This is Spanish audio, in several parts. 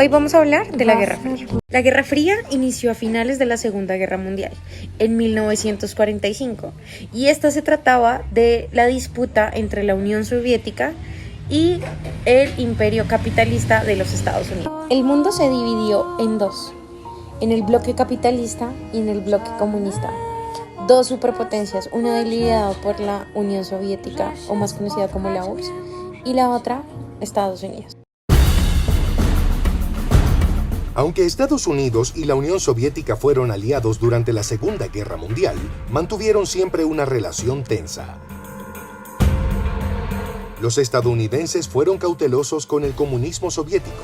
Hoy vamos a hablar de la Guerra Fría. La Guerra Fría inició a finales de la Segunda Guerra Mundial, en 1945, y esta se trataba de la disputa entre la Unión Soviética y el imperio capitalista de los Estados Unidos. El mundo se dividió en dos, en el bloque capitalista y en el bloque comunista. Dos superpotencias, una liderada por la Unión Soviética, o más conocida como la URSS, y la otra, Estados Unidos. Aunque Estados Unidos y la Unión Soviética fueron aliados durante la Segunda Guerra Mundial, mantuvieron siempre una relación tensa. Los estadounidenses fueron cautelosos con el comunismo soviético.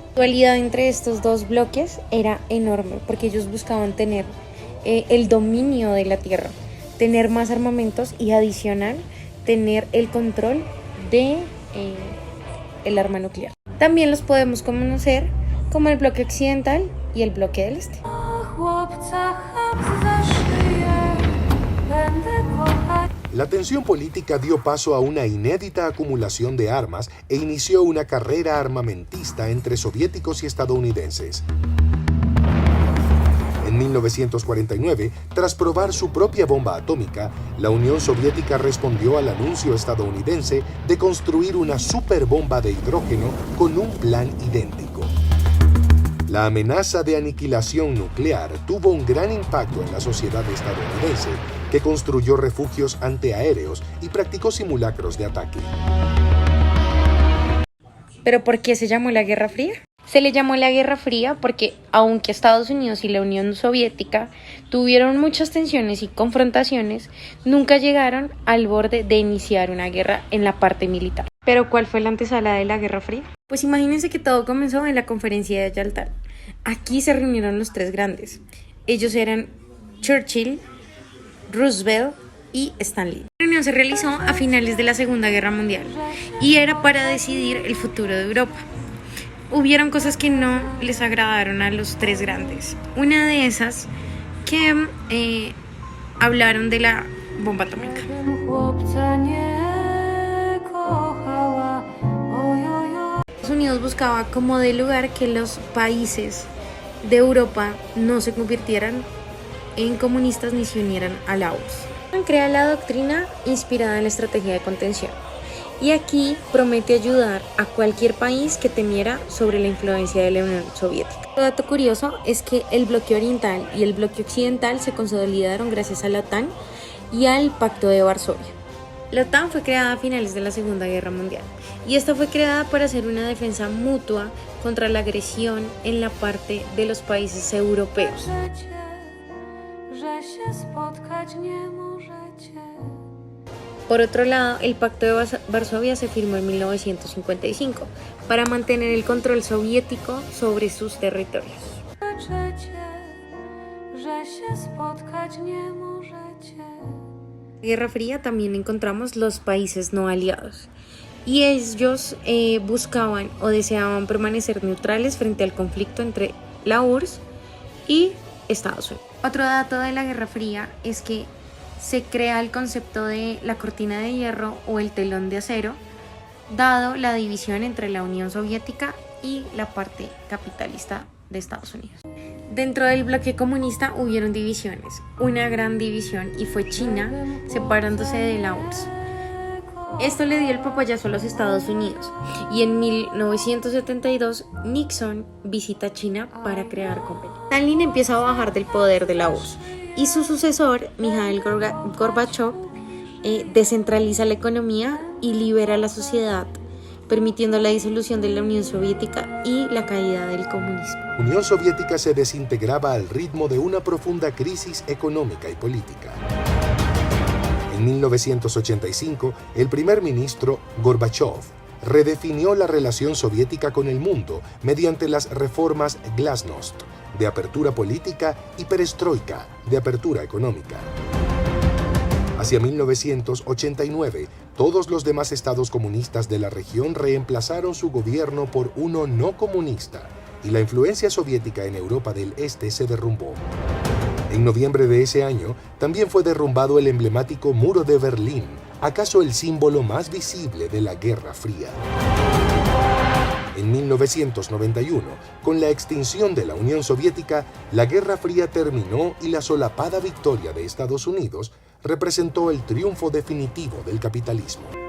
La dualidad entre estos dos bloques era enorme porque ellos buscaban tener el dominio de la tierra, tener más armamentos y adicional tener el control de el arma nuclear. También los podemos conocer como el bloque occidental y el bloque del este. La tensión política dio paso a una inédita acumulación de armas e inició una carrera armamentista entre soviéticos y estadounidenses. En 1949, tras probar su propia bomba atómica, la Unión Soviética respondió al anuncio estadounidense de construir una superbomba de hidrógeno con un plan idéntico. La amenaza de aniquilación nuclear tuvo un gran impacto en la sociedad estadounidense, que construyó refugios antiaéreos y practicó simulacros de ataque. ¿Pero por qué se llamó la Guerra Fría? Se le llamó la Guerra Fría porque, aunque Estados Unidos y la Unión Soviética tuvieron muchas tensiones y confrontaciones, nunca llegaron al borde de iniciar una guerra en la parte militar. ¿Pero cuál fue la antesala de la Guerra Fría? Pues imagínense que todo comenzó en la conferencia de Yalta. Aquí se reunieron los tres grandes. Ellos eran Churchill, Roosevelt y Stanley. La reunión se realizó a finales de la Segunda Guerra Mundial y era para decidir el futuro de Europa. Hubieron cosas que no les agradaron a los tres grandes. Una de esas que hablaron de la bomba atómica. Estados Unidos buscaba como de lugar que los países de Europa no se convirtieran en comunistas ni se unieran a la URSS. Crea la doctrina inspirada en la estrategia de contención. Y aquí promete ayudar a cualquier país que temiera sobre la influencia de la Unión Soviética. Un dato curioso es que el bloque oriental y el bloque occidental se consolidaron gracias a la OTAN y al Pacto de Varsovia. La OTAN fue creada a finales de la Segunda Guerra Mundial y esta fue creada para hacer una defensa mutua contra la agresión en la parte de los países europeos. Por otro lado, el Pacto de Varsovia se firmó en 1955 para mantener el control soviético sobre sus territorios. En la Guerra Fría también encontramos los países no aliados y ellos buscaban o deseaban permanecer neutrales frente al conflicto entre la URSS y Estados Unidos. Otro dato de la Guerra Fría es que se crea el concepto de la cortina de hierro o el telón de acero, dado la división entre la Unión Soviética y la parte capitalista de Estados Unidos. Dentro del bloque comunista hubieron divisiones, una gran división y fue China separándose de la URSS. Esto le dio el papayazo a los Estados Unidos y en 1972 Nixon visita China para crear convenio. Stalin empieza a bajar del poder de la URSS y su sucesor, Mikhail Gorbachev, descentraliza la economía y libera la sociedad, permitiendo la disolución de la Unión Soviética y la caída del comunismo. La Unión Soviética se desintegraba al ritmo de una profunda crisis económica y política. En 1985, el primer ministro Gorbachev redefinió la relación soviética con el mundo mediante las reformas Glasnost, de apertura política, y Perestroika, de apertura económica. Hacia 1989, todos los demás estados comunistas de la región reemplazaron su gobierno por uno no comunista, y la influencia soviética en Europa del Este se derrumbó. En noviembre de ese año, también fue derrumbado el emblemático Muro de Berlín, acaso el símbolo más visible de la Guerra Fría. En 1991, con la extinción de la Unión Soviética, la Guerra Fría terminó y la solapada victoria de Estados Unidos representó el triunfo definitivo del capitalismo.